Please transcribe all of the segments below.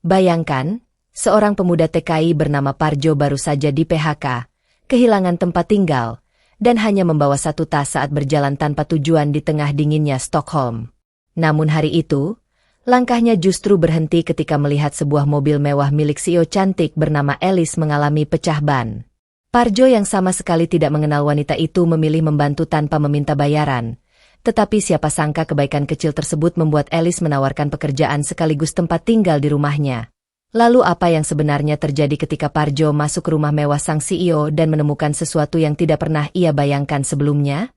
Bayangkan, seorang pemuda TKI bernama Parjo baru saja di PHK, kehilangan tempat tinggal, dan hanya membawa satu tas saat berjalan tanpa tujuan di tengah dinginnya Stockholm. Namun hari itu, langkahnya justru berhenti ketika melihat sebuah mobil mewah milik CEO cantik bernama Alice mengalami pecah ban. Parjo yang sama sekali tidak mengenal wanita itu memilih membantu tanpa meminta bayaran. Tetapi siapa sangka kebaikan kecil tersebut membuat Alice menawarkan pekerjaan sekaligus tempat tinggal di rumahnya. Lalu apa yang sebenarnya terjadi ketika Parjo masuk ke rumah mewah sang CEO dan menemukan sesuatu yang tidak pernah ia bayangkan sebelumnya?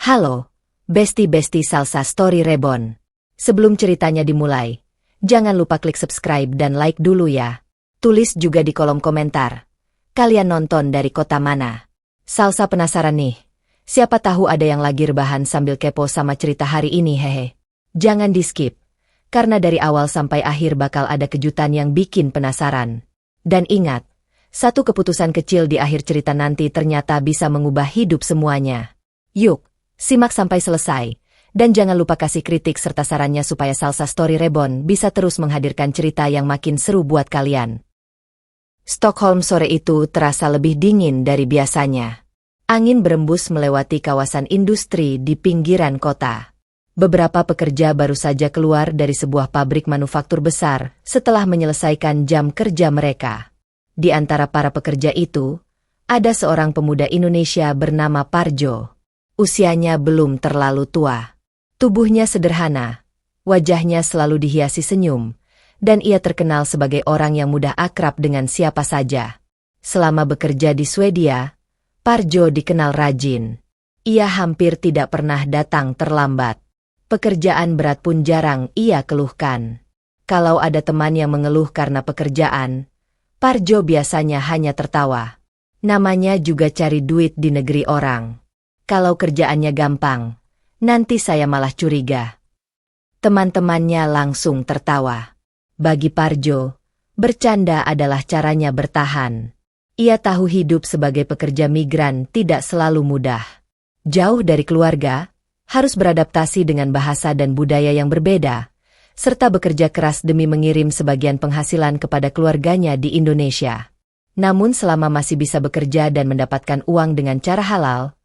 Halo, besti-besti Salsa Story Reborn. Sebelum ceritanya dimulai, jangan lupa klik subscribe dan like dulu ya. Tulis juga di kolom komentar. Kalian nonton dari kota mana? Salsa penasaran nih. Siapa tahu ada yang lagi rebahan sambil kepo sama cerita hari ini hehe. Jangan di-skip, karena dari awal sampai akhir bakal ada kejutan yang bikin penasaran. Dan ingat, satu keputusan kecil di akhir cerita nanti ternyata bisa mengubah hidup semuanya. Yuk, simak sampai selesai, dan jangan lupa kasih kritik serta sarannya supaya Salsa Story Reborn bisa terus menghadirkan cerita yang makin seru buat kalian. Stockholm sore itu terasa lebih dingin dari biasanya. Angin berembus melewati kawasan industri di pinggiran kota. Beberapa pekerja baru saja keluar dari sebuah pabrik manufaktur besar setelah menyelesaikan jam kerja mereka. Di antara para pekerja itu, ada seorang pemuda Indonesia bernama Parjo. Usianya belum terlalu tua. Tubuhnya sederhana, wajahnya selalu dihiasi senyum, dan ia terkenal sebagai orang yang mudah akrab dengan siapa saja. Selama bekerja di Swedia, Parjo dikenal rajin. Ia hampir tidak pernah datang terlambat. Pekerjaan berat pun jarang ia keluhkan. Kalau ada teman yang mengeluh karena pekerjaan, Parjo biasanya hanya tertawa. Namanya juga cari duit di negeri orang. Kalau kerjaannya gampang, nanti saya malah curiga. Teman-temannya langsung tertawa. Bagi Parjo, bercanda adalah caranya bertahan. Ia tahu hidup sebagai pekerja migran tidak selalu mudah. Jauh dari keluarga, harus beradaptasi dengan bahasa dan budaya yang berbeda, serta bekerja keras demi mengirim sebagian penghasilan kepada keluarganya di Indonesia. Namun selama masih bisa bekerja dan mendapatkan uang dengan cara halal,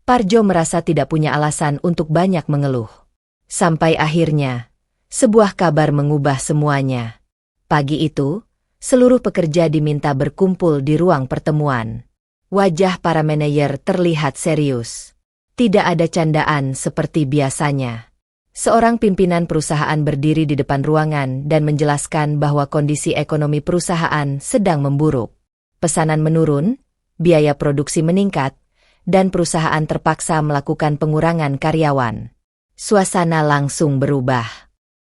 Parjo merasa tidak punya alasan untuk banyak mengeluh. Sampai akhirnya, sebuah kabar mengubah semuanya. Pagi itu, seluruh pekerja diminta berkumpul di ruang pertemuan. Wajah para manajer terlihat serius. Tidak ada candaan seperti biasanya. Seorang pimpinan perusahaan berdiri di depan ruangan dan menjelaskan bahwa kondisi ekonomi perusahaan sedang memburuk. Pesanan menurun, biaya produksi meningkat, dan perusahaan terpaksa melakukan pengurangan karyawan. Suasana langsung berubah.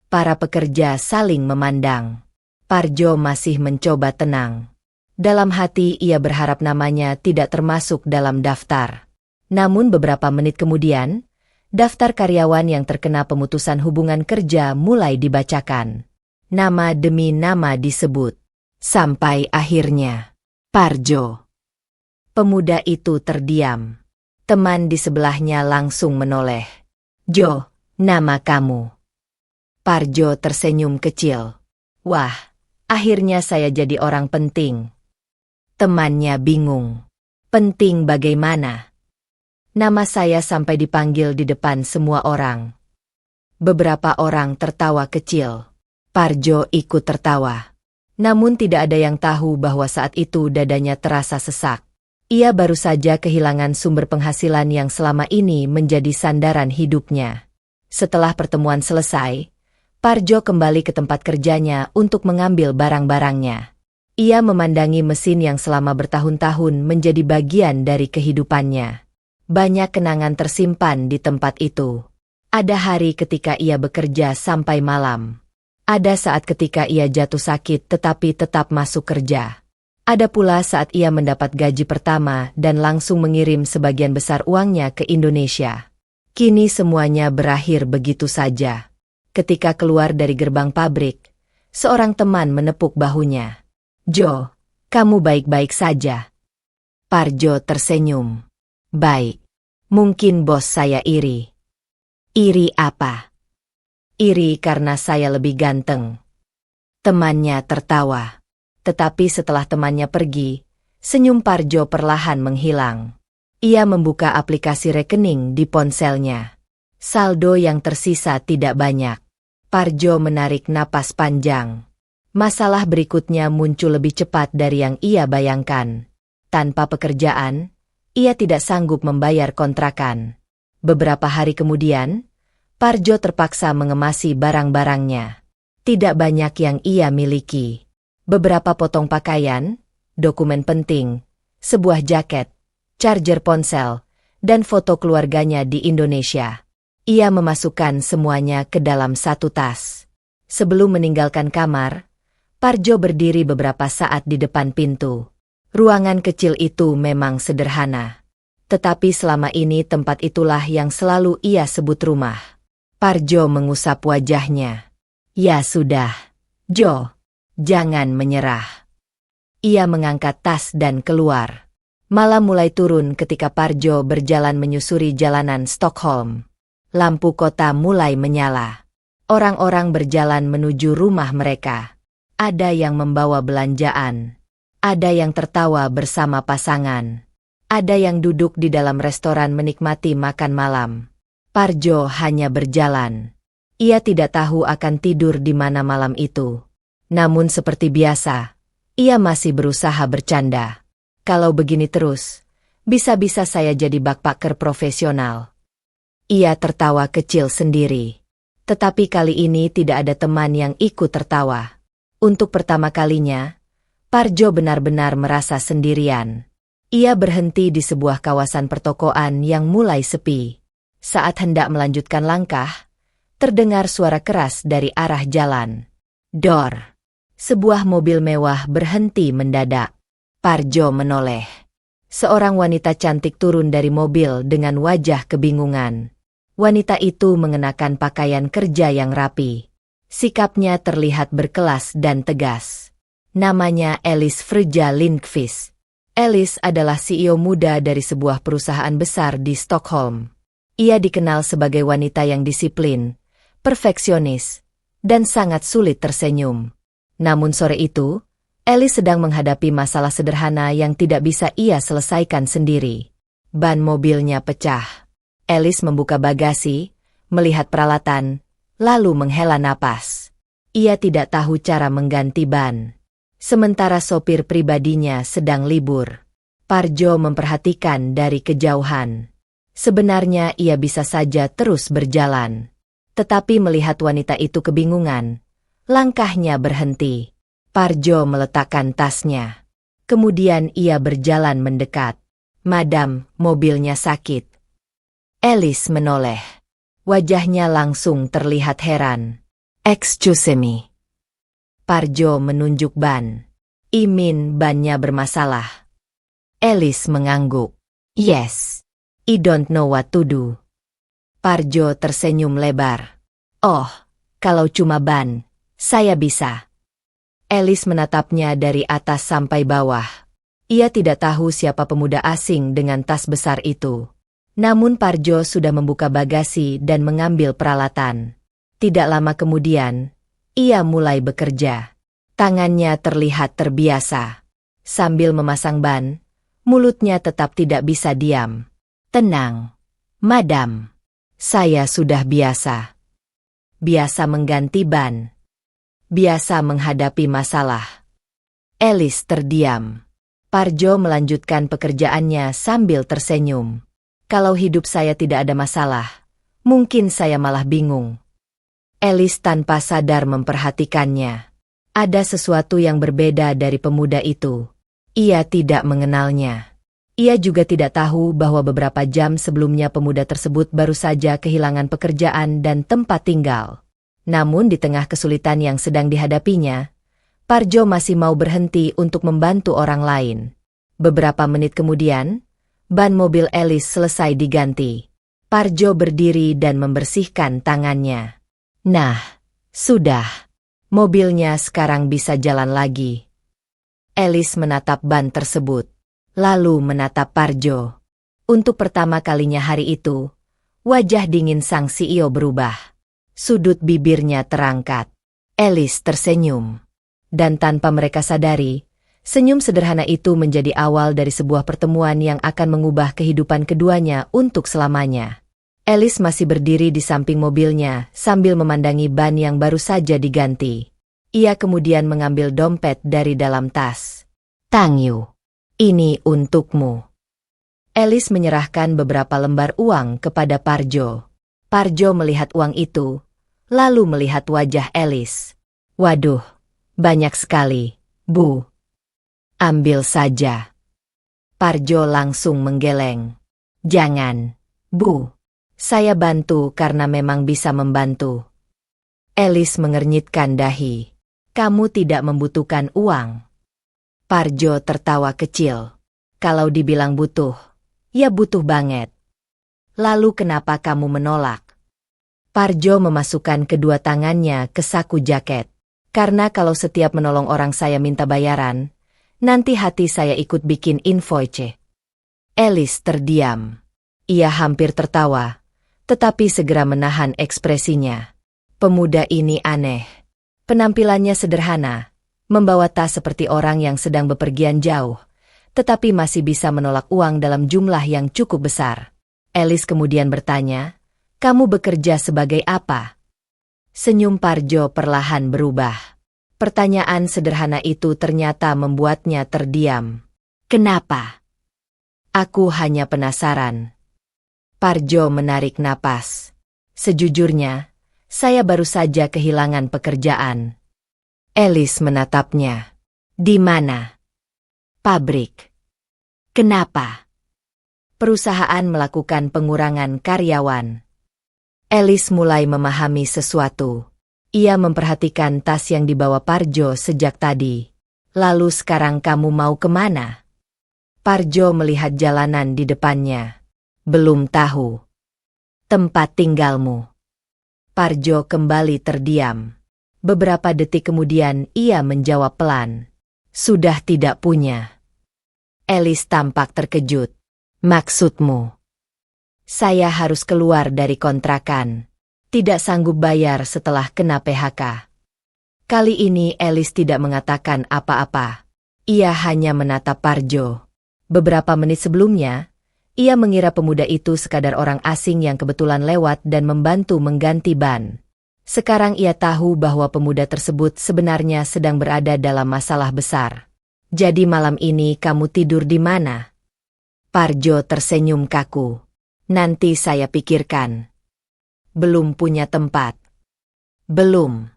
Para pekerja saling memandang. Parjo masih mencoba tenang. Dalam hati ia berharap namanya tidak termasuk dalam daftar. Namun beberapa menit kemudian, daftar karyawan yang terkena pemutusan hubungan kerja mulai dibacakan. Nama demi nama disebut. Sampai akhirnya, Parjo. Pemuda itu terdiam. Teman di sebelahnya langsung menoleh. Jo, nama kamu. Parjo tersenyum kecil. Wah. Akhirnya saya jadi orang penting. Temannya bingung. Penting bagaimana? Nama saya sampai dipanggil di depan semua orang. Beberapa orang tertawa kecil. Parjo ikut tertawa. Namun tidak ada yang tahu bahwa saat itu dadanya terasa sesak. Ia baru saja kehilangan sumber penghasilan yang selama ini menjadi sandaran hidupnya. Setelah pertemuan selesai, Parjo kembali ke tempat kerjanya untuk mengambil barang-barangnya. Ia memandangi mesin yang selama bertahun-tahun menjadi bagian dari kehidupannya. Banyak kenangan tersimpan di tempat itu. Ada hari ketika ia bekerja sampai malam. Ada saat ketika ia jatuh sakit tetapi tetap masuk kerja. Ada pula saat ia mendapat gaji pertama dan langsung mengirim sebagian besar uangnya ke Indonesia. Kini semuanya berakhir begitu saja. Ketika keluar dari gerbang pabrik, seorang teman menepuk bahunya. Jo, kamu baik-baik saja. Parjo tersenyum. Baik. Mungkin bos saya iri. Iri apa? Iri karena saya lebih ganteng. Temannya tertawa. Tetapi setelah temannya pergi, senyum Parjo perlahan menghilang. Ia membuka aplikasi rekening di ponselnya. Saldo yang tersisa tidak banyak. Parjo menarik napas panjang. Masalah berikutnya muncul lebih cepat dari yang ia bayangkan. Tanpa pekerjaan, ia tidak sanggup membayar kontrakan. Beberapa hari kemudian, Parjo terpaksa mengemasi barang-barangnya. Tidak banyak yang ia miliki. Beberapa potong pakaian, dokumen penting, sebuah jaket, charger ponsel, dan foto keluarganya di Indonesia. Ia memasukkan semuanya ke dalam satu tas. Sebelum meninggalkan kamar, Parjo berdiri beberapa saat di depan pintu. Ruangan kecil itu memang sederhana. Tetapi selama ini tempat itulah yang selalu ia sebut rumah. Parjo mengusap wajahnya. Ya sudah, Jo. Jangan menyerah. Ia mengangkat tas dan keluar. Malam mulai turun ketika Parjo berjalan menyusuri jalanan Stockholm. Lampu kota mulai menyala. Orang-orang berjalan menuju rumah mereka. Ada yang membawa belanjaan. Ada yang tertawa bersama pasangan. Ada yang duduk di dalam restoran menikmati makan malam. Parjo hanya berjalan. Ia tidak tahu akan tidur di mana malam itu. Namun seperti biasa, ia masih berusaha bercanda. Kalau begini terus, bisa-bisa saya jadi backpacker profesional. Ia tertawa kecil sendiri. Tetapi kali ini tidak ada teman yang ikut tertawa. Untuk pertama kalinya, Parjo benar-benar merasa sendirian. Ia berhenti di sebuah kawasan pertokoan yang mulai sepi. Saat hendak melanjutkan langkah, terdengar suara keras dari arah jalan. Dor. Sebuah mobil mewah berhenti mendadak. Parjo menoleh. Seorang wanita cantik turun dari mobil dengan wajah kebingungan. Wanita itu mengenakan pakaian kerja yang rapi. Sikapnya terlihat berkelas dan tegas. Namanya Elis Frja Lindqvist. Elis adalah CEO muda dari sebuah perusahaan besar di Stockholm. Ia dikenal sebagai wanita yang disiplin, perfeksionis, dan sangat sulit tersenyum. Namun sore itu, Elis sedang menghadapi masalah sederhana yang tidak bisa ia selesaikan sendiri. Ban mobilnya pecah. Elis membuka bagasi, melihat peralatan, lalu menghela napas. Ia tidak tahu cara mengganti ban. Sementara sopir pribadinya sedang libur. Parjo memperhatikan dari kejauhan. Sebenarnya ia bisa saja terus berjalan. Tetapi melihat wanita itu kebingungan, langkahnya berhenti. Parjo meletakkan tasnya. Kemudian ia berjalan mendekat. Madam, mobilnya sakit. Elis menoleh. Wajahnya langsung terlihat heran. Excuse me. Parjo menunjuk ban. Imin bannya bermasalah. Elis mengangguk. Yes. I don't know what to do. Parjo tersenyum lebar. Oh, kalau cuma ban, saya bisa. Elis menatapnya dari atas sampai bawah. Ia tidak tahu siapa pemuda asing dengan tas besar itu. Namun Parjo sudah membuka bagasi dan mengambil peralatan. Tidak lama kemudian, ia mulai bekerja. Tangannya terlihat terbiasa. Sambil memasang ban, mulutnya tetap tidak bisa diam. Tenang, Madam. Saya sudah biasa. Biasa mengganti ban. Biasa menghadapi masalah. Elis terdiam. Parjo melanjutkan pekerjaannya sambil tersenyum. Kalau hidup saya tidak ada masalah, mungkin saya malah bingung. Elis tanpa sadar memperhatikannya. Ada sesuatu yang berbeda dari pemuda itu. Ia tidak mengenalnya. Ia juga tidak tahu bahwa beberapa jam sebelumnya pemuda tersebut baru saja kehilangan pekerjaan dan tempat tinggal. Namun di tengah kesulitan yang sedang dihadapinya, Parjo masih mau berhenti untuk membantu orang lain. Beberapa menit kemudian, ban mobil Elis selesai diganti. Parjo berdiri dan membersihkan tangannya. Nah, sudah. Mobilnya sekarang bisa jalan lagi. Elis menatap ban tersebut. Lalu menatap Parjo. Untuk pertama kalinya hari itu, wajah dingin sang CEO berubah. Sudut bibirnya terangkat. Elis tersenyum. Dan tanpa mereka sadari, senyum sederhana itu menjadi awal dari sebuah pertemuan yang akan mengubah kehidupan keduanya untuk selamanya. Alice masih berdiri di samping mobilnya sambil memandangi ban yang baru saja diganti. Ia kemudian mengambil dompet dari dalam tas. "Tang Yu, ini untukmu." Alice menyerahkan beberapa lembar uang kepada Parjo. Parjo melihat uang itu, lalu melihat wajah Alice. "Waduh, banyak sekali, Bu." "Ambil saja." Parjo langsung menggeleng. "Jangan, Bu. Saya bantu karena memang bisa membantu." Alice mengernyitkan dahi. "Kamu tidak membutuhkan uang." Parjo tertawa kecil. "Kalau dibilang butuh, ya butuh banget. Lalu kenapa kamu menolak?" Parjo memasukkan kedua tangannya ke saku jaket. "Karena kalau setiap menolong orang saya minta bayaran, nanti hati saya ikut bikin invoice." Alice terdiam. Ia hampir tertawa, tetapi segera menahan ekspresinya. Pemuda ini aneh. Penampilannya sederhana, membawa tas seperti orang yang sedang bepergian jauh, tetapi masih bisa menolak uang dalam jumlah yang cukup besar. Alice kemudian bertanya, "Kamu bekerja sebagai apa?" Senyum Parjo perlahan berubah. Pertanyaan sederhana itu ternyata membuatnya terdiam. "Kenapa?" "Aku hanya penasaran." Parjo menarik napas. "Sejujurnya, saya baru saja kehilangan pekerjaan." Alice menatapnya. "Di mana?" "Pabrik." "Kenapa?" "Perusahaan melakukan pengurangan karyawan." Alice mulai memahami sesuatu. Ia memperhatikan tas yang dibawa Parjo sejak tadi. "Lalu sekarang kamu mau kemana?" Parjo melihat jalanan di depannya. "Belum tahu." "Tempat tinggalmu." Parjo kembali terdiam. Beberapa detik kemudian ia menjawab pelan. "Sudah tidak punya." Alice tampak terkejut. "Maksudmu?" "Saya harus keluar dari kontrakan. Tidak sanggup bayar setelah kena PHK." Kali ini Alice tidak mengatakan apa-apa. Ia hanya menatap Parjo. Beberapa menit sebelumnya, ia mengira pemuda itu sekadar orang asing yang kebetulan lewat dan membantu mengganti ban. Sekarang ia tahu bahwa pemuda tersebut sebenarnya sedang berada dalam masalah besar. "Jadi malam ini kamu tidur di mana?" Parjo tersenyum kaku. "Nanti saya pikirkan." "Belum punya tempat?" "Belum."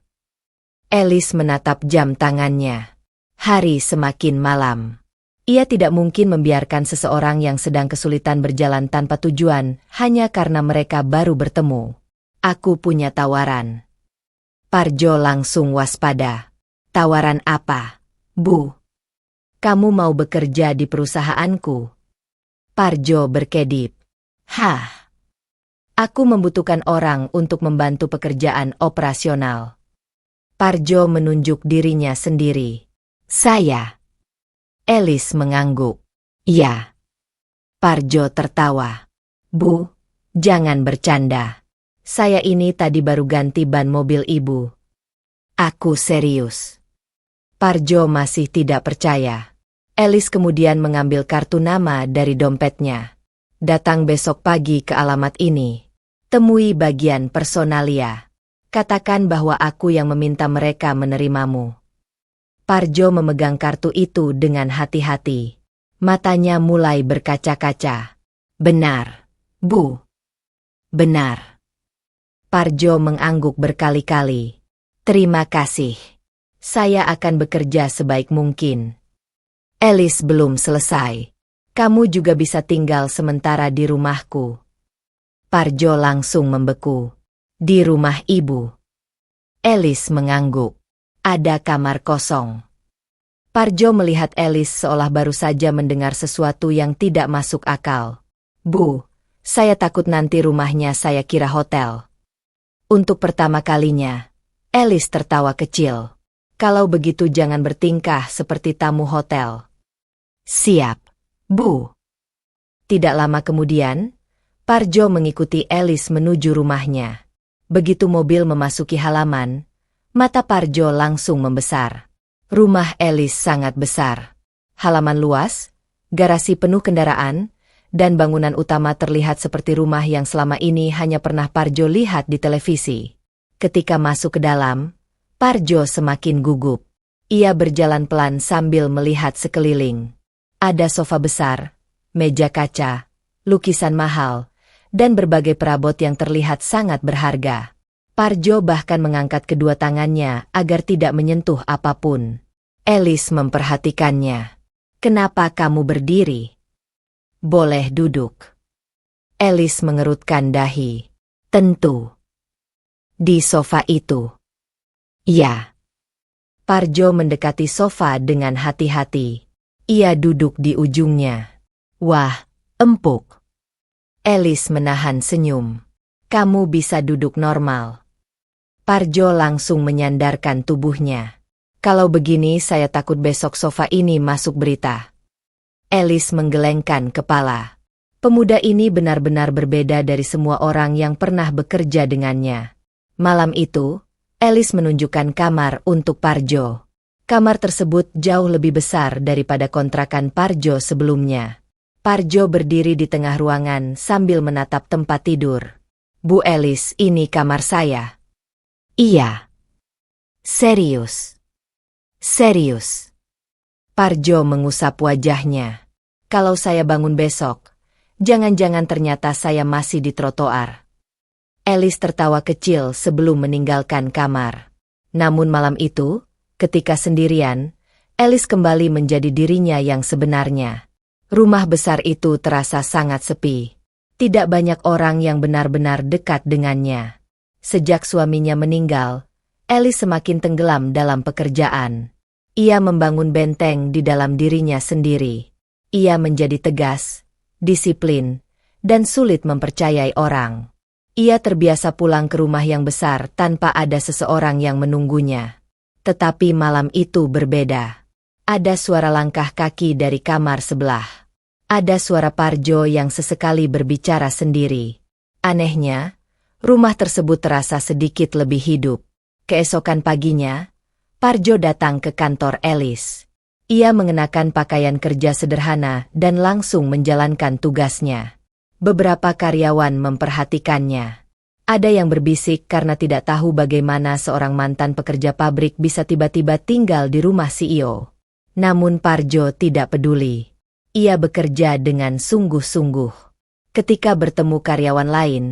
Alice menatap jam tangannya. Hari semakin malam. Ia tidak mungkin membiarkan seseorang yang sedang kesulitan berjalan tanpa tujuan hanya karena mereka baru bertemu. "Aku punya tawaran." Parjo langsung waspada. "Tawaran apa, Bu?" "Kamu mau bekerja di perusahaanku?" Parjo berkedip. "Hah? Aku membutuhkan orang untuk membantu pekerjaan operasional." Parjo menunjuk dirinya sendiri. "Saya." Alice mengangguk. "Ya." Parjo tertawa. "Bu, jangan bercanda. Saya ini tadi baru ganti ban mobil ibu." "Aku serius." Parjo masih tidak percaya. Alice kemudian mengambil kartu nama dari dompetnya. "Datang besok pagi ke alamat ini. Temui bagian personalia. Katakan bahwa aku yang meminta mereka menerimamu." Parjo memegang kartu itu dengan hati-hati. Matanya mulai berkaca-kaca. "Benar, Bu." "Benar." Parjo mengangguk berkali-kali. "Terima kasih. Saya akan bekerja sebaik mungkin." Alice belum selesai. "Kamu juga bisa tinggal sementara di rumahku." Parjo langsung membeku. "Di rumah ibu?" Alice mengangguk. "Ada kamar kosong." Parjo melihat Alice seolah baru saja mendengar sesuatu yang tidak masuk akal. "Bu, saya takut nanti rumahnya saya kira hotel." Untuk pertama kalinya, Alice tertawa kecil. "Kalau begitu jangan bertingkah seperti tamu hotel." "Siap, Bu." Tidak lama kemudian, Parjo mengikuti Alice menuju rumahnya. Begitu mobil memasuki halaman, mata Parjo langsung membesar. Rumah Alice sangat besar. Halaman luas, garasi penuh kendaraan, dan bangunan utama terlihat seperti rumah yang selama ini hanya pernah Parjo lihat di televisi. Ketika masuk ke dalam, Parjo semakin gugup. Ia berjalan pelan sambil melihat sekeliling. Ada sofa besar, meja kaca, lukisan mahal, dan berbagai perabot yang terlihat sangat berharga. Parjo bahkan mengangkat kedua tangannya agar tidak menyentuh apapun. Alice memperhatikannya. "Kenapa kamu berdiri? Boleh duduk." Alice mengerutkan dahi. "Tentu. Di sofa itu." "Ya." Parjo mendekati sofa dengan hati-hati. Ia duduk di ujungnya. "Wah, empuk." Alice menahan senyum. "Kamu bisa duduk normal." Parjo langsung menyandarkan tubuhnya. "Kalau begini saya takut besok sofa ini masuk berita." Alice menggelengkan kepala. Pemuda ini benar-benar berbeda dari semua orang yang pernah bekerja dengannya. Malam itu, Alice menunjukkan kamar untuk Parjo. Kamar tersebut jauh lebih besar daripada kontrakan Parjo sebelumnya. Parjo berdiri di tengah ruangan sambil menatap tempat tidur. "Bu Alice, ini kamar saya." "Iya." "Serius?" "Serius." Parjo mengusap wajahnya. "Kalau saya bangun besok, jangan-jangan ternyata saya masih di trotoar." Alice tertawa kecil sebelum meninggalkan kamar. Namun malam itu, ketika sendirian, Alice kembali menjadi dirinya yang sebenarnya. Rumah besar itu terasa sangat sepi. Tidak banyak orang yang benar-benar dekat dengannya. Sejak suaminya meninggal, Alice semakin tenggelam dalam pekerjaan. Ia membangun benteng di dalam dirinya sendiri. Ia menjadi tegas, disiplin, dan sulit mempercayai orang. Ia terbiasa pulang ke rumah yang besar tanpa ada seseorang yang menunggunya. Tetapi malam itu berbeda. Ada suara langkah kaki dari kamar sebelah. Ada suara Parjo yang sesekali berbicara sendiri. Anehnya, rumah tersebut terasa sedikit lebih hidup. Keesokan paginya, Parjo datang ke kantor Alice. Ia mengenakan pakaian kerja sederhana dan langsung menjalankan tugasnya. Beberapa karyawan memperhatikannya. Ada yang berbisik karena tidak tahu bagaimana seorang mantan pekerja pabrik bisa tiba-tiba tinggal di rumah CEO. Namun Parjo tidak peduli. Ia bekerja dengan sungguh-sungguh. Ketika bertemu karyawan lain,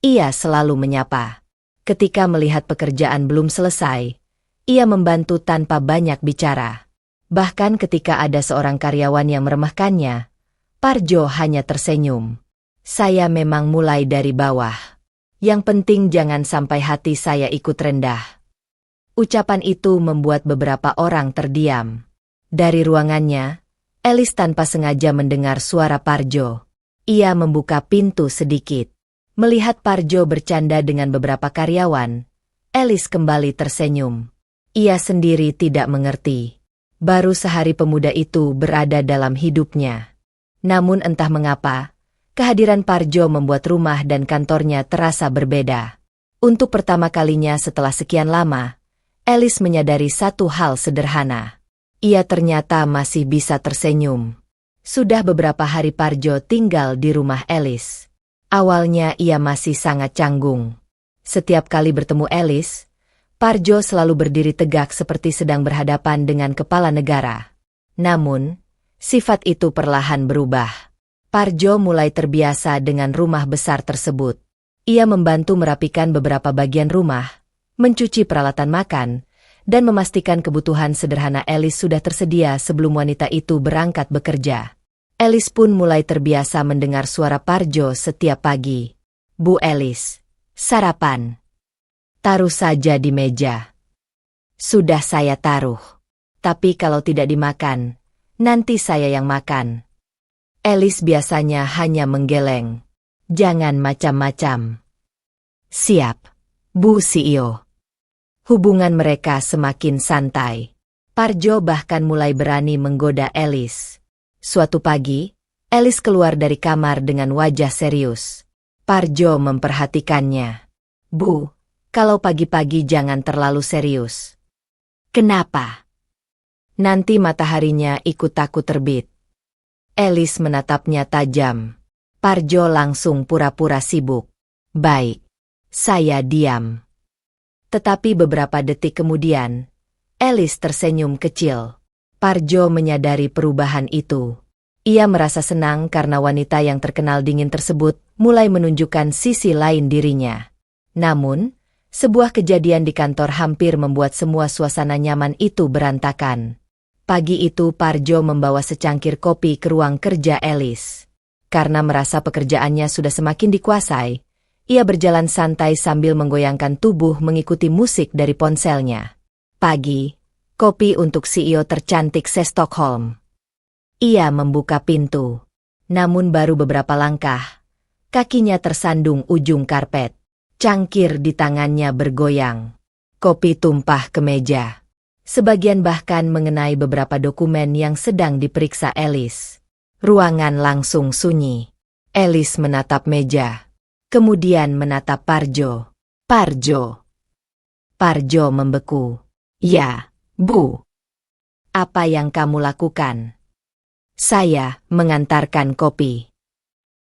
ia selalu menyapa. Ketika melihat pekerjaan belum selesai, ia membantu tanpa banyak bicara. Bahkan ketika ada seorang karyawan yang meremehkannya, Parjo hanya tersenyum. "Saya memang mulai dari bawah. Yang penting jangan sampai hati saya ikut rendah." Ucapan itu membuat beberapa orang terdiam. Dari ruangannya, Alice tanpa sengaja mendengar suara Parjo. Ia membuka pintu sedikit. Melihat Parjo bercanda dengan beberapa karyawan, Alice kembali tersenyum. Ia sendiri tidak mengerti. Baru sehari pemuda itu berada dalam hidupnya. Namun entah mengapa, kehadiran Parjo membuat rumah dan kantornya terasa berbeda. Untuk pertama kalinya setelah sekian lama, Alice menyadari satu hal sederhana. Ia ternyata masih bisa tersenyum. Sudah beberapa hari Parjo tinggal di rumah Alice. Awalnya ia masih sangat canggung. Setiap kali bertemu Alice, Parjo selalu berdiri tegak seperti sedang berhadapan dengan kepala negara. Namun, sifat itu perlahan berubah. Parjo mulai terbiasa dengan rumah besar tersebut. Ia membantu merapikan beberapa bagian rumah, mencuci peralatan makan, dan memastikan kebutuhan sederhana Alice sudah tersedia sebelum wanita itu berangkat bekerja. Alice pun mulai terbiasa mendengar suara Parjo setiap pagi. "Bu Alice, sarapan." "Taruh saja di meja." "Sudah saya taruh. Tapi kalau tidak dimakan, nanti saya yang makan." Alice biasanya hanya menggeleng. "Jangan macam-macam." "Siap, Bu CEO." Hubungan mereka semakin santai. Parjo bahkan mulai berani menggoda Alice. Suatu pagi, Alice keluar dari kamar dengan wajah serius. Parjo memperhatikannya. "Bu, kalau pagi-pagi jangan terlalu serius." "Kenapa?" Nanti mataharinya ikut takut terbit. Alice menatapnya tajam. Parjo langsung pura-pura sibuk. Baik. Saya diam. Tetapi beberapa detik kemudian, Alice tersenyum kecil. Parjo menyadari perubahan itu. Ia merasa senang karena wanita yang terkenal dingin tersebut mulai menunjukkan sisi lain dirinya. Namun, sebuah kejadian di kantor hampir membuat semua suasana nyaman itu berantakan. Pagi itu Parjo membawa secangkir kopi ke ruang kerja Alice. Karena merasa pekerjaannya sudah semakin dikuasai, ia berjalan santai sambil menggoyangkan tubuh mengikuti musik dari ponselnya. Pagi, kopi untuk CEO tercantik se-Stockholm. Ia membuka pintu. Namun baru beberapa langkah, kakinya tersandung ujung karpet. Cangkir di tangannya bergoyang. Kopi tumpah ke meja. Sebagian bahkan mengenai beberapa dokumen yang sedang diperiksa Alice. Ruangan langsung sunyi. Alice menatap meja. Kemudian menatap Parjo. Parjo. Parjo membeku. Ya, Bu. Apa yang kamu lakukan? Saya mengantarkan kopi.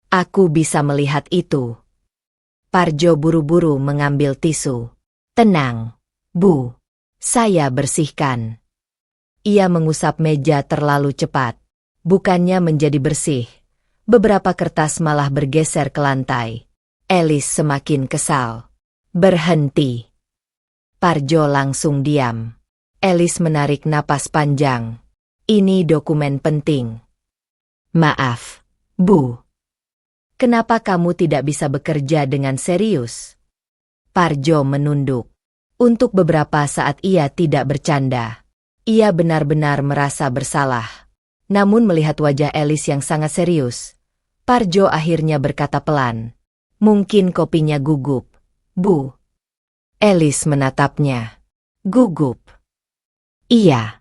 Aku bisa melihat itu. Parjo buru-buru mengambil tisu. Tenang, Bu. Saya bersihkan. Ia mengusap meja terlalu cepat. Bukannya menjadi bersih. Beberapa kertas malah bergeser ke lantai. Alice semakin kesal. Berhenti. Parjo langsung diam. Alice menarik napas panjang. Ini dokumen penting. Maaf, Bu. Kenapa kamu tidak bisa bekerja dengan serius? Parjo menunduk. Untuk beberapa saat ia tidak bercanda. Ia benar-benar merasa bersalah. Namun melihat wajah Alice yang sangat serius, Parjo akhirnya berkata pelan. Mungkin kopinya gugup, Bu. Alice menatapnya. Gugup? Iya.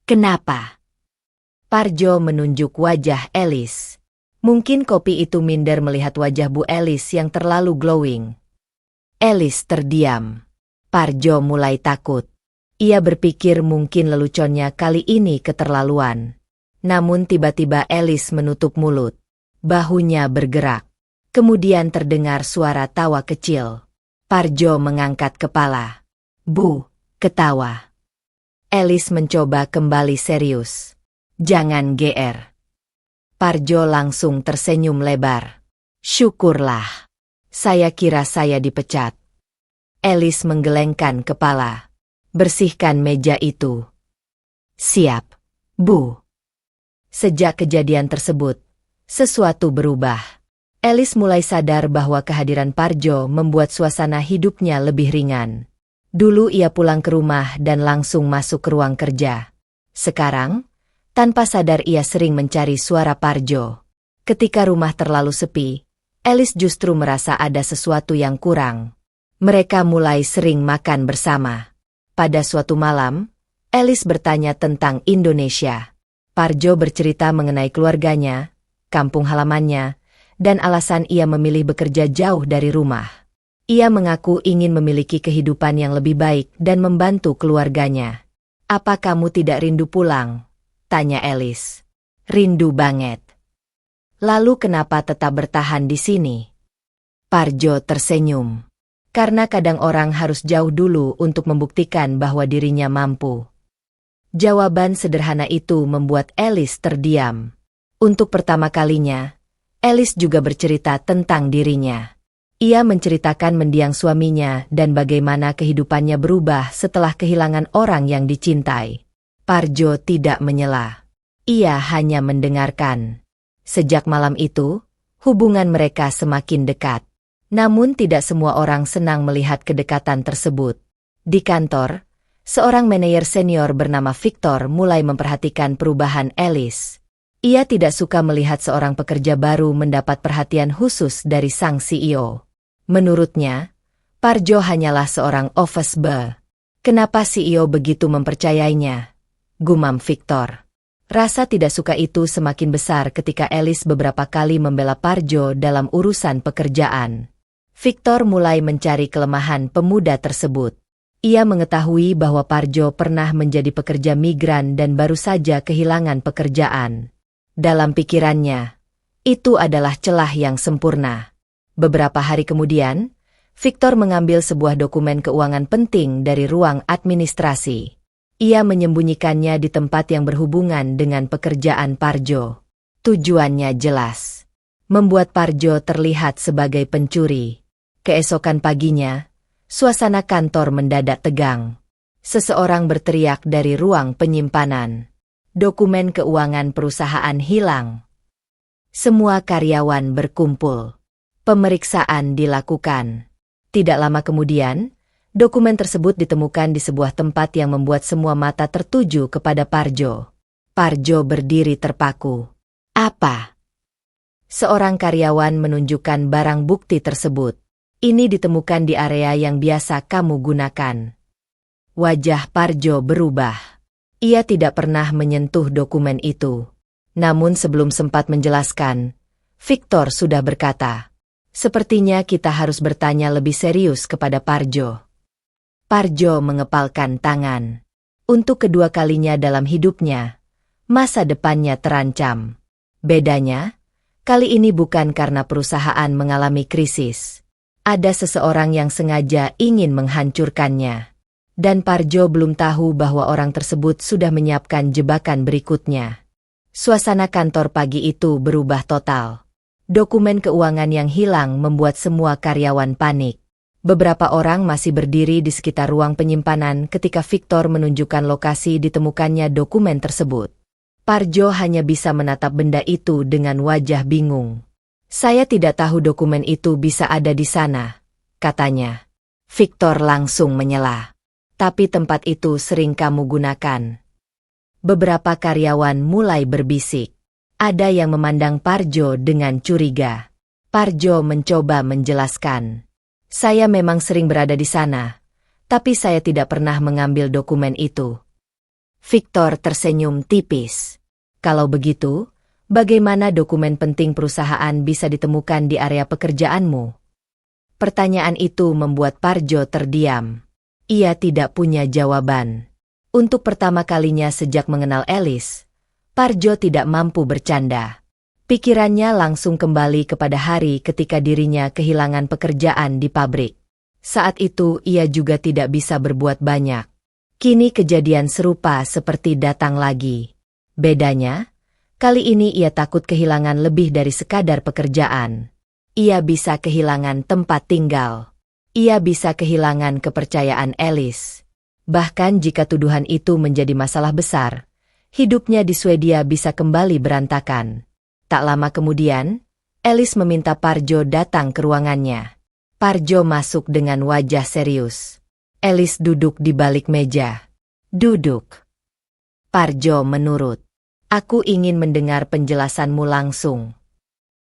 Kenapa? Parjo menunjuk wajah Alice. Mungkin kopi itu minder melihat wajah Bu Alice yang terlalu glowing. Alice terdiam. Parjo mulai takut. Ia berpikir mungkin leluconnya kali ini keterlaluan. Namun tiba-tiba Alice menutup mulut. Bahunya bergerak. Kemudian terdengar suara tawa kecil. Parjo mengangkat kepala. Bu, ketawa. Alice mencoba kembali serius. Jangan GR. Parjo langsung tersenyum lebar. Syukurlah. Saya kira saya dipecat. Alice menggelengkan kepala. Bersihkan meja itu. Siap, Bu. Sejak kejadian tersebut, sesuatu berubah. Alice mulai sadar bahwa kehadiran Parjo membuat suasana hidupnya lebih ringan. Dulu ia pulang ke rumah dan langsung masuk ke ruang kerja. Sekarang, tanpa sadar ia sering mencari suara Parjo. Ketika rumah terlalu sepi, Alice justru merasa ada sesuatu yang kurang. Mereka mulai sering makan bersama. Pada suatu malam, Alice bertanya tentang Indonesia. Parjo bercerita mengenai keluarganya, kampung halamannya, dan alasan ia memilih bekerja jauh dari rumah. Ia mengaku ingin memiliki kehidupan yang lebih baik dan membantu keluarganya. Apa kamu tidak rindu pulang? Tanya Alice. Rindu banget. Lalu kenapa tetap bertahan di sini? Parjo tersenyum. Karena kadang orang harus jauh dulu untuk membuktikan bahwa dirinya mampu. Jawaban sederhana itu membuat Alice terdiam. Untuk pertama kalinya, Alice juga bercerita tentang dirinya. Ia menceritakan mendiang suaminya dan bagaimana kehidupannya berubah setelah kehilangan orang yang dicintai. Parjo tidak menyela. Ia hanya mendengarkan. Sejak malam itu, hubungan mereka semakin dekat. Namun tidak semua orang senang melihat kedekatan tersebut. Di kantor, seorang manajer senior bernama Victor mulai memperhatikan perubahan Alice. Ia tidak suka melihat seorang pekerja baru mendapat perhatian khusus dari sang CEO. Menurutnya, Parjo hanyalah seorang office boy. Kenapa CEO begitu mempercayainya? Gumam Victor. Rasa tidak suka itu semakin besar ketika Alice beberapa kali membela Parjo dalam urusan pekerjaan. Victor mulai mencari kelemahan pemuda tersebut. Ia mengetahui bahwa Parjo pernah menjadi pekerja migran dan baru saja kehilangan pekerjaan. Dalam pikirannya, itu adalah celah yang sempurna. Beberapa hari kemudian, Victor mengambil sebuah dokumen keuangan penting dari ruang administrasi. Ia menyembunyikannya di tempat yang berhubungan dengan pekerjaan Parjo. Tujuannya jelas, membuat Parjo terlihat sebagai pencuri. Keesokan paginya, suasana kantor mendadak tegang. Seseorang berteriak dari ruang penyimpanan. Dokumen keuangan perusahaan hilang. Semua karyawan berkumpul. Pemeriksaan dilakukan. Tidak lama kemudian, dokumen tersebut ditemukan di sebuah tempat yang membuat semua mata tertuju kepada Parjo. Parjo berdiri terpaku. Apa? Seorang karyawan menunjukkan barang bukti tersebut. Ini ditemukan di area yang biasa kamu gunakan. Wajah Parjo berubah. Ia tidak pernah menyentuh dokumen itu. Namun sebelum sempat menjelaskan, Victor sudah berkata, "Sepertinya kita harus bertanya lebih serius kepada Parjo." Parjo mengepalkan tangan. Untuk kedua kalinya dalam hidupnya, masa depannya terancam. Bedanya, kali ini bukan karena perusahaan mengalami krisis. Ada seseorang yang sengaja ingin menghancurkannya. Dan Parjo belum tahu bahwa orang tersebut sudah menyiapkan jebakan berikutnya. Suasana kantor pagi itu berubah total. Dokumen keuangan yang hilang membuat semua karyawan panik. Beberapa orang masih berdiri di sekitar ruang penyimpanan ketika Victor menunjukkan lokasi ditemukannya dokumen tersebut. Parjo hanya bisa menatap benda itu dengan wajah bingung. "Saya tidak tahu dokumen itu bisa ada di sana," katanya. Victor langsung menyela. "Tapi tempat itu sering kamu gunakan." Beberapa karyawan mulai berbisik. Ada yang memandang Parjo dengan curiga. Parjo mencoba menjelaskan. "Saya memang sering berada di sana, tapi saya tidak pernah mengambil dokumen itu." Victor tersenyum tipis. "Kalau begitu, bagaimana dokumen penting perusahaan bisa ditemukan di area pekerjaanmu?" Pertanyaan itu membuat Parjo terdiam. Ia tidak punya jawaban. Untuk pertama kalinya sejak mengenal Alice, Parjo tidak mampu bercanda. Pikirannya langsung kembali kepada hari ketika dirinya kehilangan pekerjaan di pabrik. Saat itu ia juga tidak bisa berbuat banyak. Kini kejadian serupa seperti datang lagi. Bedanya, kali ini ia takut kehilangan lebih dari sekadar pekerjaan. Ia bisa kehilangan tempat tinggal. Ia bisa kehilangan kepercayaan Alice. Bahkan jika tuduhan itu menjadi masalah besar, hidupnya di Swedia bisa kembali berantakan. Tak lama kemudian, Alice meminta Parjo datang ke ruangannya. Parjo masuk dengan wajah serius. Alice duduk di balik meja. "Duduk." Parjo menurut. "Aku ingin mendengar penjelasanmu langsung."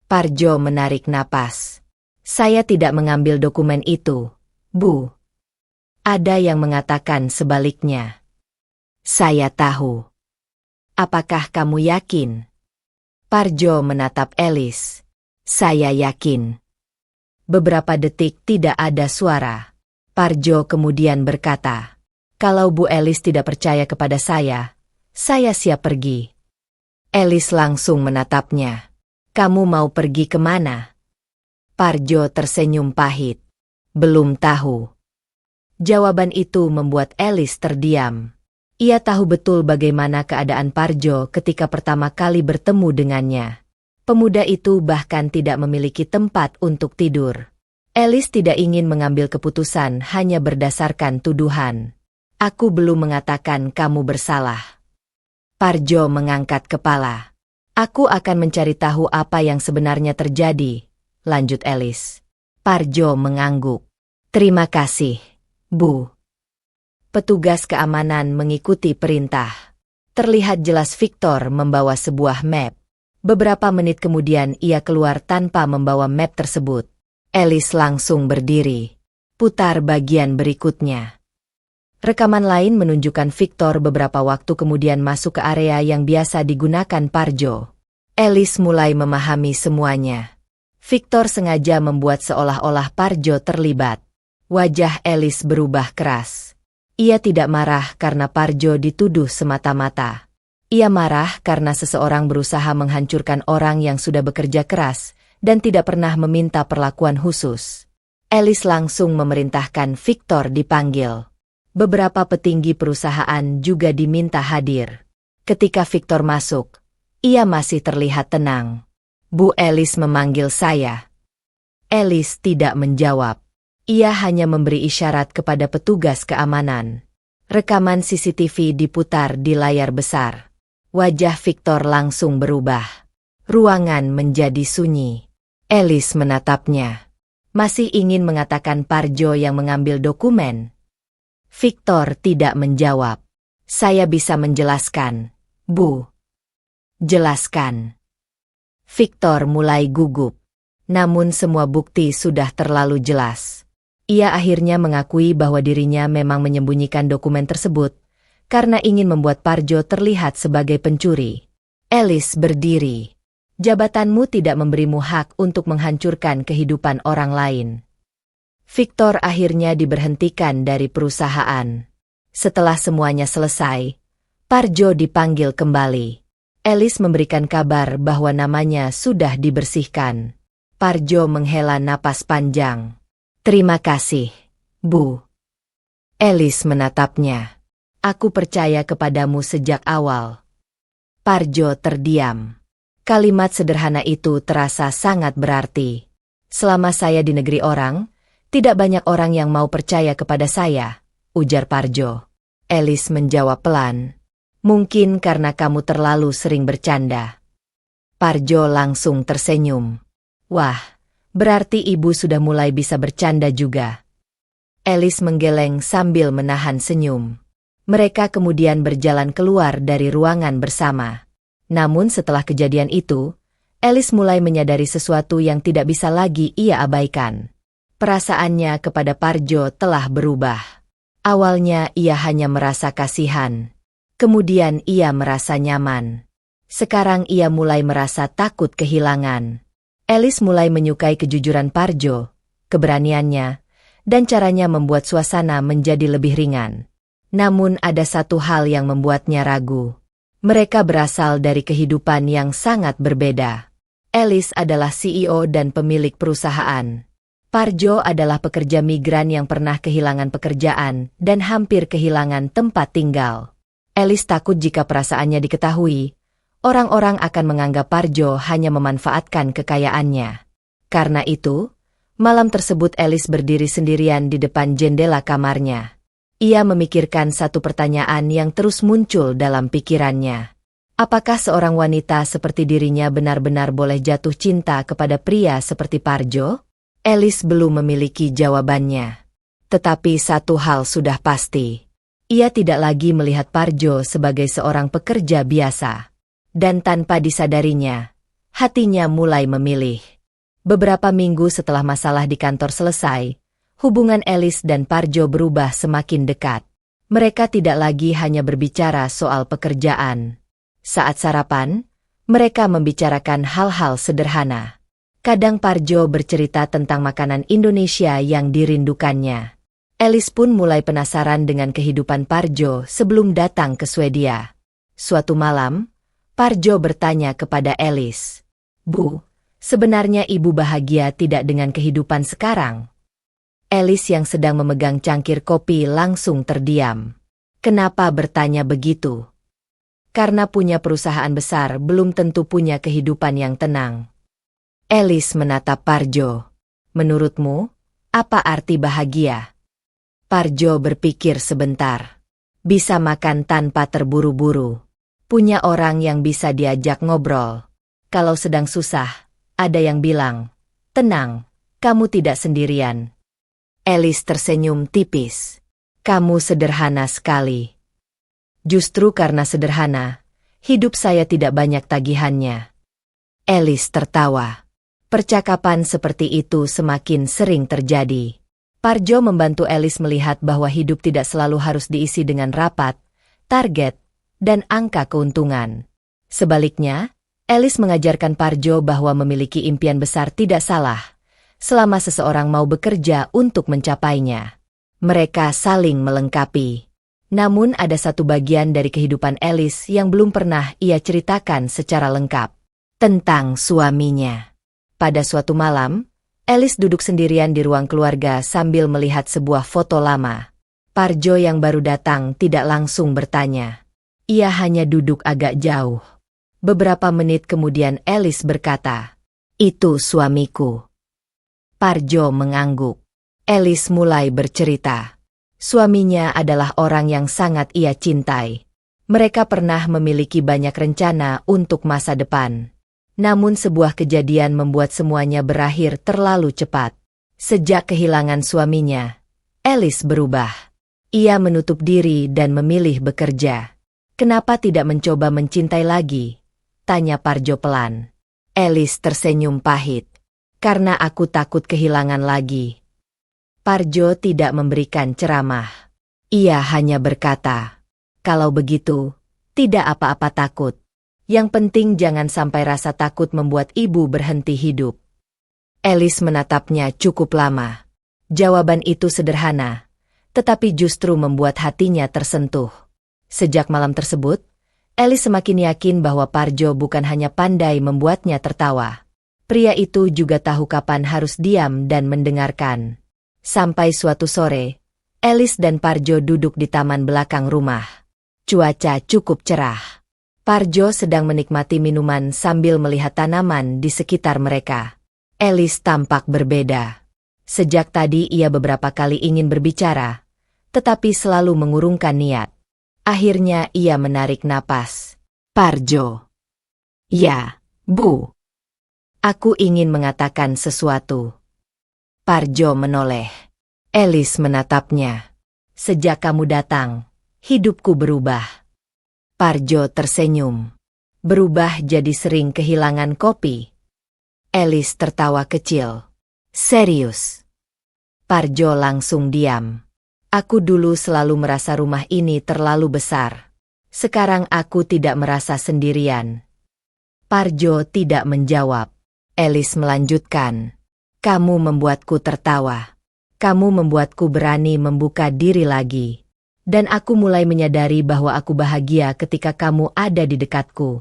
Parjo menarik napas. "Saya tidak mengambil dokumen itu, Bu." Ada yang mengatakan sebaliknya. "Saya tahu." "Apakah kamu yakin?" Parjo menatap Alice. "Saya yakin." Beberapa detik tidak ada suara. Parjo kemudian berkata, "Kalau Bu Alice tidak percaya kepada saya siap pergi." Alice langsung menatapnya. "Kamu mau pergi kemana?" Parjo tersenyum pahit. "Belum tahu." Jawaban itu membuat Alice terdiam. Ia tahu betul bagaimana keadaan Parjo ketika pertama kali bertemu dengannya. Pemuda itu bahkan tidak memiliki tempat untuk tidur. Alice tidak ingin mengambil keputusan hanya berdasarkan tuduhan. "Aku belum mengatakan kamu bersalah." Parjo mengangkat kepala. "Aku akan mencari tahu apa yang sebenarnya terjadi," lanjut Alice. Parjo mengangguk. "Terima kasih, Bu." Petugas keamanan mengikuti perintah. Terlihat jelas Victor membawa sebuah map. Beberapa menit kemudian ia keluar tanpa membawa map tersebut. Alice langsung berdiri. "Putar bagian berikutnya." Rekaman lain menunjukkan Victor beberapa waktu kemudian masuk ke area yang biasa digunakan Parjo. Alice mulai memahami semuanya. Victor sengaja membuat seolah-olah Parjo terlibat. Wajah Alice berubah keras. Ia tidak marah karena Parjo dituduh semata-mata. Ia marah karena seseorang berusaha menghancurkan orang yang sudah bekerja keras dan tidak pernah meminta perlakuan khusus. Alice langsung memerintahkan Victor dipanggil. Beberapa petinggi perusahaan juga diminta hadir. Ketika Victor masuk, ia masih terlihat tenang. Bu Alice memanggil saya. Alice tidak menjawab. Ia hanya memberi isyarat kepada petugas keamanan. Rekaman CCTV diputar di layar besar. Wajah Victor langsung berubah. Ruangan menjadi sunyi. Alice menatapnya. Masih ingin mengatakan Parjo yang mengambil dokumen. Victor tidak menjawab. Saya bisa menjelaskan, Bu. Jelaskan. Victor mulai gugup. Namun semua bukti sudah terlalu jelas. Ia akhirnya mengakui bahwa dirinya memang menyembunyikan dokumen tersebut karena ingin membuat Parjo terlihat sebagai pencuri. Alice berdiri. Jabatanmu tidak memberimu hak untuk menghancurkan kehidupan orang lain. Victor akhirnya diberhentikan dari perusahaan. Setelah semuanya selesai, Parjo dipanggil kembali. Alice memberikan kabar bahwa namanya sudah dibersihkan. Parjo menghela napas panjang. Terima kasih, Bu. Alice menatapnya. Aku percaya kepadamu sejak awal. Parjo terdiam. Kalimat sederhana itu terasa sangat berarti. Selama saya di negeri orang, tidak banyak orang yang mau percaya kepada saya, ujar Parjo. Alice menjawab pelan. Mungkin karena kamu terlalu sering bercanda. Parjo langsung tersenyum. Wah, berarti ibu sudah mulai bisa bercanda juga. Alice menggeleng sambil menahan senyum. Mereka kemudian berjalan keluar dari ruangan bersama. Namun setelah kejadian itu, Alice mulai menyadari sesuatu yang tidak bisa lagi ia abaikan. Perasaannya kepada Parjo telah berubah. Awalnya ia hanya merasa kasihan. Kemudian ia merasa nyaman. Sekarang ia mulai merasa takut kehilangan. Alice mulai menyukai kejujuran Parjo, keberaniannya, dan caranya membuat suasana menjadi lebih ringan. Namun ada satu hal yang membuatnya ragu. Mereka berasal dari kehidupan yang sangat berbeda. Alice adalah CEO dan pemilik perusahaan. Parjo adalah pekerja migran yang pernah kehilangan pekerjaan dan hampir kehilangan tempat tinggal. Alice takut jika perasaannya diketahui, orang-orang akan menganggap Parjo hanya memanfaatkan kekayaannya. Karena itu, malam tersebut Alice berdiri sendirian di depan jendela kamarnya. Ia memikirkan satu pertanyaan yang terus muncul dalam pikirannya. Apakah seorang wanita seperti dirinya benar-benar boleh jatuh cinta kepada pria seperti Parjo? Alice belum memiliki jawabannya. Tetapi satu hal sudah pasti. Ia tidak lagi melihat Parjo sebagai seorang pekerja biasa. Dan tanpa disadarinya, hatinya mulai memilih. Beberapa minggu setelah masalah di kantor selesai, hubungan Alice dan Parjo berubah semakin dekat. Mereka tidak lagi hanya berbicara soal pekerjaan. Saat sarapan, mereka membicarakan hal-hal sederhana. Kadang Parjo bercerita tentang makanan Indonesia yang dirindukannya. Alice pun mulai penasaran dengan kehidupan Parjo sebelum datang ke Swedia. Suatu malam, Parjo bertanya kepada Alice, Bu, sebenarnya ibu bahagia tidak dengan kehidupan sekarang? Alice yang sedang memegang cangkir kopi langsung terdiam. Kenapa bertanya begitu? Karena punya perusahaan besar belum tentu punya kehidupan yang tenang. Alice menatap Parjo. Menurutmu, apa arti bahagia? Parjo berpikir sebentar. Bisa makan tanpa terburu-buru. Punya orang yang bisa diajak ngobrol. Kalau sedang susah, ada yang bilang, tenang, kamu tidak sendirian. Alice tersenyum tipis. Kamu sederhana sekali. Justru karena sederhana, hidup saya tidak banyak tagihannya. Alice tertawa. Percakapan seperti itu semakin sering terjadi. Parjo membantu Alice melihat bahwa hidup tidak selalu harus diisi dengan rapat, target, dan angka keuntungan. Sebaliknya, Alice mengajarkan Parjo bahwa memiliki impian besar tidak salah, selama seseorang mau bekerja untuk mencapainya. Mereka saling melengkapi. Namun ada satu bagian dari kehidupan Alice yang belum pernah ia ceritakan secara lengkap. Tentang suaminya. Pada suatu malam, Alice duduk sendirian di ruang keluarga sambil melihat sebuah foto lama. Parjo yang baru datang tidak langsung bertanya. Ia hanya duduk agak jauh. Beberapa menit kemudian Alice berkata, "Itu suamiku." Parjo mengangguk. Alice mulai bercerita. Suaminya adalah orang yang sangat ia cintai. Mereka pernah memiliki banyak rencana untuk masa depan. Namun sebuah kejadian membuat semuanya berakhir terlalu cepat. Sejak kehilangan suaminya, Alice berubah. Ia menutup diri dan memilih bekerja. "Kenapa tidak mencoba mencintai lagi?" tanya Parjo pelan. Alice tersenyum pahit. "Karena aku takut kehilangan lagi." Parjo tidak memberikan ceramah. Ia hanya berkata, "Kalau begitu, tidak apa-apa takut. Yang penting jangan sampai rasa takut membuat ibu berhenti hidup." Alice menatapnya cukup lama. Jawaban itu sederhana, tetapi justru membuat hatinya tersentuh. Sejak malam tersebut, Alice semakin yakin bahwa Parjo bukan hanya pandai membuatnya tertawa. Pria itu juga tahu kapan harus diam dan mendengarkan. Sampai suatu sore, Alice dan Parjo duduk di taman belakang rumah. Cuaca cukup cerah. Parjo sedang menikmati minuman sambil melihat tanaman di sekitar mereka. Alice tampak berbeda. Sejak tadi ia beberapa kali ingin berbicara, tetapi selalu mengurungkan niat. Akhirnya ia menarik napas. "Parjo." "Ya, Bu. Aku ingin mengatakan sesuatu." Parjo menoleh. Alice menatapnya. "Sejak kamu datang, hidupku berubah." Parjo tersenyum. "Berubah jadi sering kehilangan kopi?" Alice tertawa kecil. "Serius?" Parjo langsung diam. "Aku dulu selalu merasa rumah ini terlalu besar. Sekarang aku tidak merasa sendirian." Parjo tidak menjawab. Alice melanjutkan. "Kamu membuatku tertawa. Kamu membuatku berani membuka diri lagi. Dan aku mulai menyadari bahwa aku bahagia ketika kamu ada di dekatku."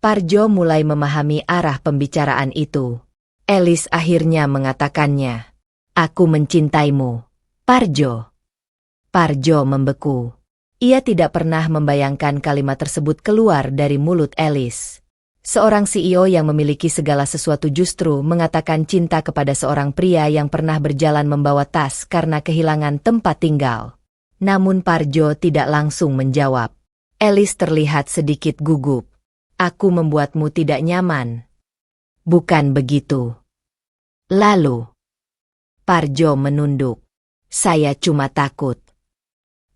Parjo mulai memahami arah pembicaraan itu. Alice akhirnya mengatakannya. "Aku mencintaimu, Parjo." Parjo membeku. Ia tidak pernah membayangkan kalimat tersebut keluar dari mulut Alice. Seorang CEO yang memiliki segala sesuatu justru mengatakan cinta kepada seorang pria yang pernah berjalan membawa tas karena kehilangan tempat tinggal. Namun Parjo tidak langsung menjawab. Alice terlihat sedikit gugup. "Aku membuatmu tidak nyaman." "Bukan begitu." "Lalu?" Parjo menunduk. "Saya cuma takut."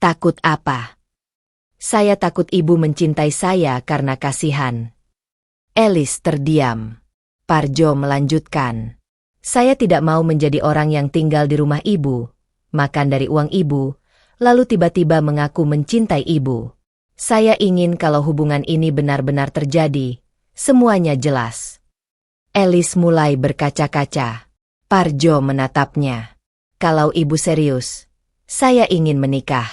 "Takut apa?" "Saya takut ibu mencintai saya karena kasihan." Alice terdiam. Parjo melanjutkan. "Saya tidak mau menjadi orang yang tinggal di rumah ibu, makan dari uang ibu, lalu tiba-tiba mengaku mencintai ibu. Saya ingin kalau hubungan ini benar-benar terjadi, semuanya jelas." Alice mulai berkaca-kaca. Parjo menatapnya. "Kalau ibu serius, saya ingin menikah.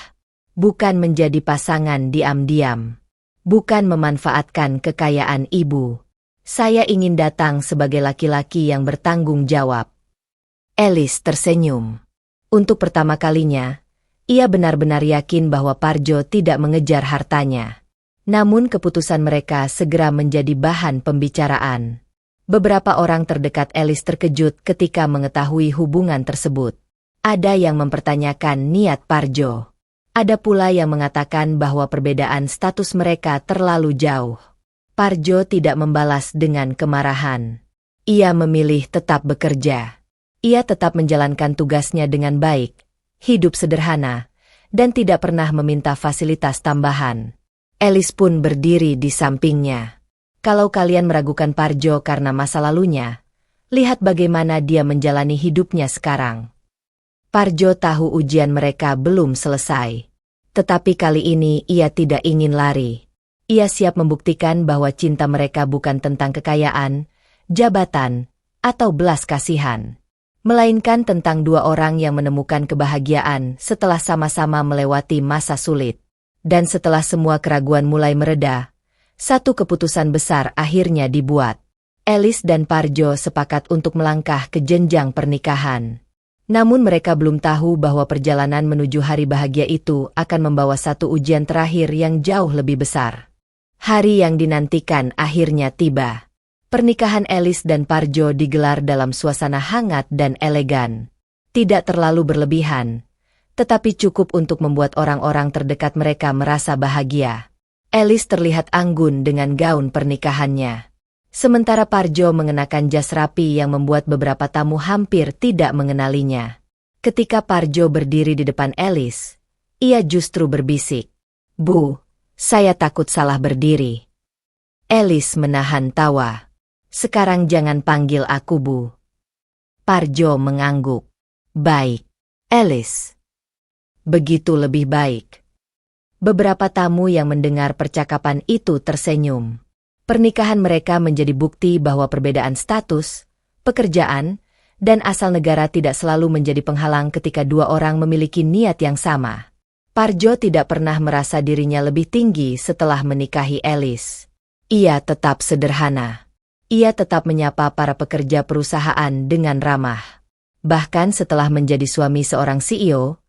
Bukan menjadi pasangan diam-diam. Bukan memanfaatkan kekayaan ibu. Saya ingin datang sebagai laki-laki yang bertanggung jawab." Alice tersenyum. Untuk pertama kalinya, ia benar-benar yakin bahwa Parjo tidak mengejar hartanya. Namun keputusan mereka segera menjadi bahan pembicaraan. Beberapa orang terdekat Alice terkejut ketika mengetahui hubungan tersebut. Ada yang mempertanyakan niat Parjo. Ada pula yang mengatakan bahwa perbedaan status mereka terlalu jauh. Parjo tidak membalas dengan kemarahan. Ia memilih tetap bekerja. Ia tetap menjalankan tugasnya dengan baik, hidup sederhana, dan tidak pernah meminta fasilitas tambahan. Alice pun berdiri di sampingnya. "Kalau kalian meragukan Parjo karena masa lalunya, lihat bagaimana dia menjalani hidupnya sekarang." Parjo tahu ujian mereka belum selesai. Tetapi kali ini ia tidak ingin lari. Ia siap membuktikan bahwa cinta mereka bukan tentang kekayaan, jabatan, atau belas kasihan. melainkan tentang dua orang yang menemukan kebahagiaan setelah sama-sama melewati masa sulit. Dan setelah semua keraguan mulai mereda, satu keputusan besar akhirnya dibuat. Alice dan Parjo sepakat untuk melangkah ke jenjang pernikahan. Namun mereka belum tahu bahwa perjalanan menuju hari bahagia itu akan membawa satu ujian terakhir yang jauh lebih besar. Hari yang dinantikan akhirnya tiba. Pernikahan Alice dan Parjo digelar dalam suasana hangat dan elegan. Tidak terlalu berlebihan, tetapi cukup untuk membuat orang-orang terdekat mereka merasa bahagia. Alice terlihat anggun dengan gaun pernikahannya. Sementara Parjo mengenakan jas rapi yang membuat beberapa tamu hampir tidak mengenalinya. Ketika Parjo berdiri di depan Alice, ia justru berbisik, "Bu, saya takut salah berdiri." Alice menahan tawa. "Sekarang jangan panggil aku Bu." Parjo mengangguk. "Baik, Alice. Begitu lebih baik." Beberapa tamu yang mendengar percakapan itu tersenyum. Pernikahan mereka menjadi bukti bahwa perbedaan status, pekerjaan, dan asal negara tidak selalu menjadi penghalang ketika dua orang memiliki niat yang sama. Parjo tidak pernah merasa dirinya lebih tinggi setelah menikahi Alice. Ia tetap sederhana. Ia tetap menyapa para pekerja perusahaan dengan ramah. Bahkan setelah menjadi suami seorang CEO,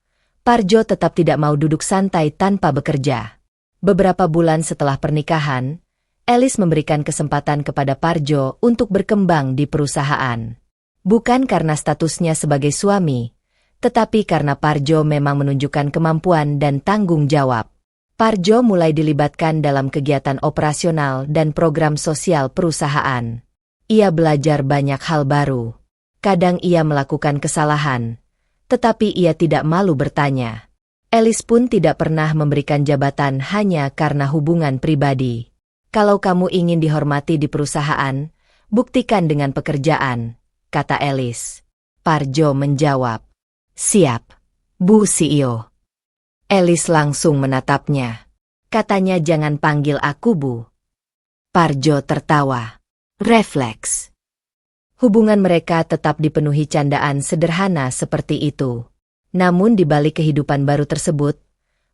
Parjo tetap tidak mau duduk santai tanpa bekerja. Beberapa bulan setelah pernikahan, Alice memberikan kesempatan kepada Parjo untuk berkembang di perusahaan. Bukan karena statusnya sebagai suami, tetapi karena Parjo memang menunjukkan kemampuan dan tanggung jawab. Parjo mulai dilibatkan dalam kegiatan operasional dan program sosial perusahaan. Ia belajar banyak hal baru. Kadang ia melakukan kesalahan, tetapi ia tidak malu bertanya. Alice pun tidak pernah memberikan jabatan hanya karena hubungan pribadi. "Kalau kamu ingin dihormati di perusahaan, buktikan dengan pekerjaan," kata Alice. Parjo menjawab, "Siap, Bu CEO." Alice langsung menatapnya. Katanya, "Jangan panggil aku Bu." Parjo tertawa. Refleks. Hubungan mereka tetap dipenuhi candaan sederhana seperti itu. Namun di balik kehidupan baru tersebut,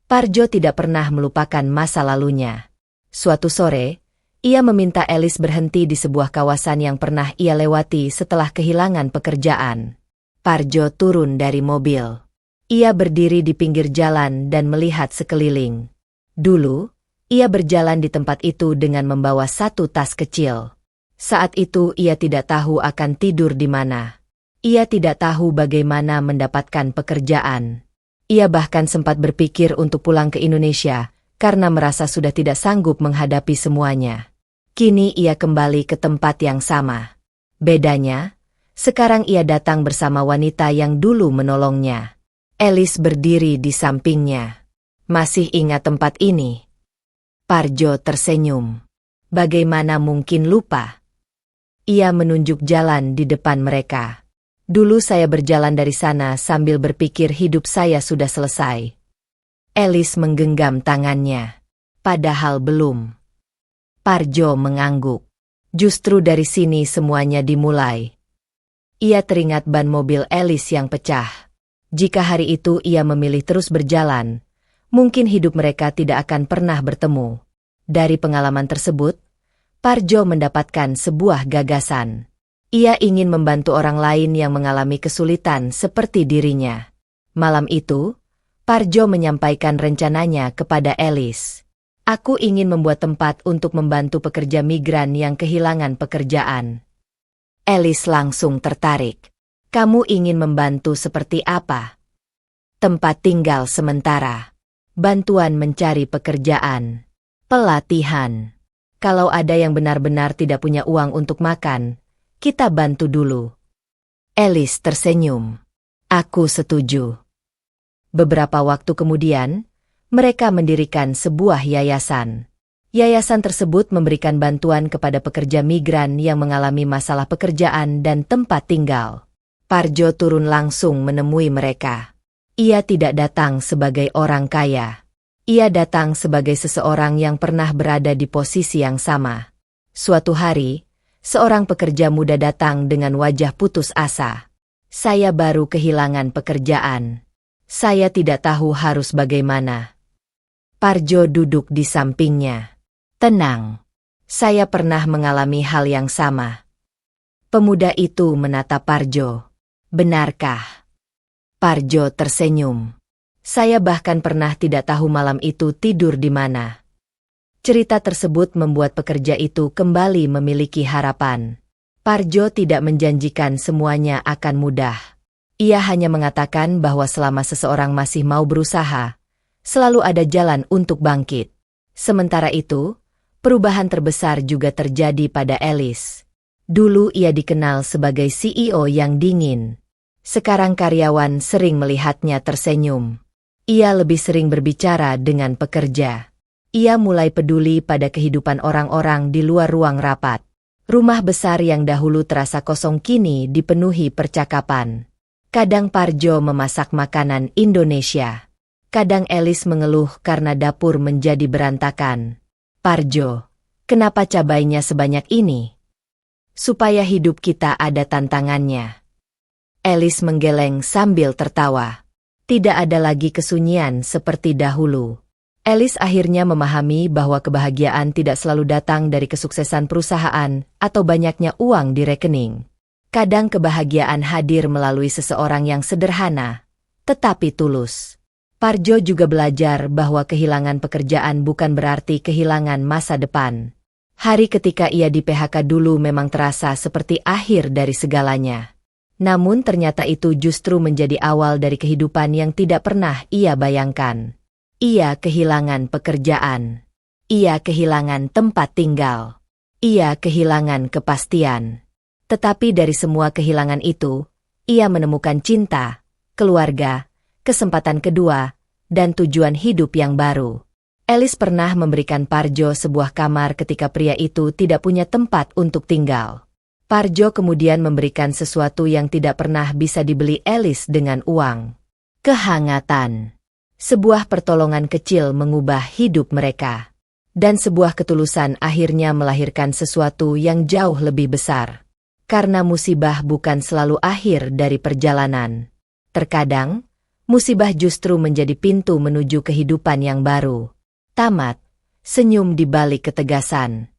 Parjo tidak pernah melupakan masa lalunya. Suatu sore, ia meminta Alice berhenti di sebuah kawasan yang pernah ia lewati setelah kehilangan pekerjaan. Parjo turun dari mobil. Ia berdiri di pinggir jalan dan melihat sekeliling. Dulu, ia berjalan di tempat itu dengan membawa satu tas kecil. Saat itu ia tidak tahu akan tidur di mana. Ia tidak tahu bagaimana mendapatkan pekerjaan. Ia bahkan sempat berpikir untuk pulang ke Indonesia karena merasa sudah tidak sanggup menghadapi semuanya. Kini ia kembali ke tempat yang sama. Bedanya, sekarang ia datang bersama wanita yang dulu menolongnya. Alice berdiri di sampingnya. "Masih ingat tempat ini?" Parjo tersenyum. "Bagaimana mungkin lupa?" Ia menunjuk jalan di depan mereka. "Dulu saya berjalan dari sana sambil berpikir hidup saya sudah selesai." Alice menggenggam tangannya. "Padahal belum." Parjo mengangguk. "Justru dari sini semuanya dimulai." Ia teringat ban mobil Alice yang pecah. Jika hari itu ia memilih terus berjalan, mungkin hidup mereka tidak akan pernah bertemu. Dari pengalaman tersebut, Parjo mendapatkan sebuah gagasan. Ia ingin membantu orang lain yang mengalami kesulitan seperti dirinya. Malam itu, Parjo menyampaikan rencananya kepada Alice. "Aku ingin membuat tempat untuk membantu pekerja migran yang kehilangan pekerjaan." Alice langsung tertarik. "Kamu ingin membantu seperti apa?" "Tempat tinggal sementara, bantuan mencari pekerjaan, pelatihan. Kalau ada yang benar-benar tidak punya uang untuk makan, kita bantu dulu." Alice tersenyum. "Aku setuju." Beberapa waktu kemudian, mereka mendirikan sebuah yayasan. Yayasan tersebut memberikan bantuan kepada pekerja migran yang mengalami masalah pekerjaan dan tempat tinggal. Parjo turun langsung menemui mereka. Ia tidak datang sebagai orang kaya. Ia datang sebagai seseorang yang pernah berada di posisi yang sama. Suatu hari, seorang pekerja muda datang dengan wajah putus asa. Saya baru kehilangan pekerjaan. Saya tidak tahu harus bagaimana. Parjo duduk di sampingnya. Tenang. Saya pernah mengalami hal yang sama. Pemuda itu menatap Parjo. Benarkah? Parjo tersenyum. Saya bahkan pernah tidak tahu malam itu tidur di mana. Cerita tersebut membuat pekerja itu kembali memiliki harapan. Parjo tidak menjanjikan semuanya akan mudah. Ia hanya mengatakan bahwa selama seseorang masih mau berusaha, selalu ada jalan untuk bangkit. Sementara itu, perubahan terbesar juga terjadi pada Alice. Dulu ia dikenal sebagai CEO yang dingin. Sekarang karyawan sering melihatnya tersenyum. Ia lebih sering berbicara dengan pekerja. Ia mulai peduli pada kehidupan orang-orang di luar ruang rapat. Rumah besar yang dahulu terasa kosong kini dipenuhi percakapan. Kadang Parjo memasak makanan Indonesia. Kadang Alice mengeluh karena dapur menjadi berantakan. Parjo, kenapa cabainya sebanyak ini? Supaya hidup kita ada tantangannya. Alice menggeleng sambil tertawa. Tidak ada lagi kesunyian seperti dahulu. Alice akhirnya memahami bahwa kebahagiaan tidak selalu datang dari kesuksesan perusahaan atau banyaknya uang di rekening. Kadang kebahagiaan hadir melalui seseorang yang sederhana, tetapi tulus. Parjo juga belajar bahwa kehilangan pekerjaan bukan berarti kehilangan masa depan. Hari ketika ia di PHK dulu memang terasa seperti akhir dari segalanya. Namun ternyata itu justru menjadi awal dari kehidupan yang tidak pernah ia bayangkan. Ia kehilangan pekerjaan. Ia kehilangan tempat tinggal. Ia kehilangan kepastian. Tetapi dari semua kehilangan itu, ia menemukan cinta, keluarga, kesempatan kedua, dan tujuan hidup yang baru. Alice pernah memberikan Parjo sebuah kamar ketika pria itu tidak punya tempat untuk tinggal. Parjo kemudian memberikan sesuatu yang tidak pernah bisa dibeli Alice dengan uang. Kehangatan. Sebuah pertolongan kecil mengubah hidup mereka. Dan sebuah ketulusan akhirnya melahirkan sesuatu yang jauh lebih besar. Karena musibah bukan selalu akhir dari perjalanan. Terkadang, musibah justru menjadi pintu menuju kehidupan yang baru. Tamat, senyum di balik ketegasan.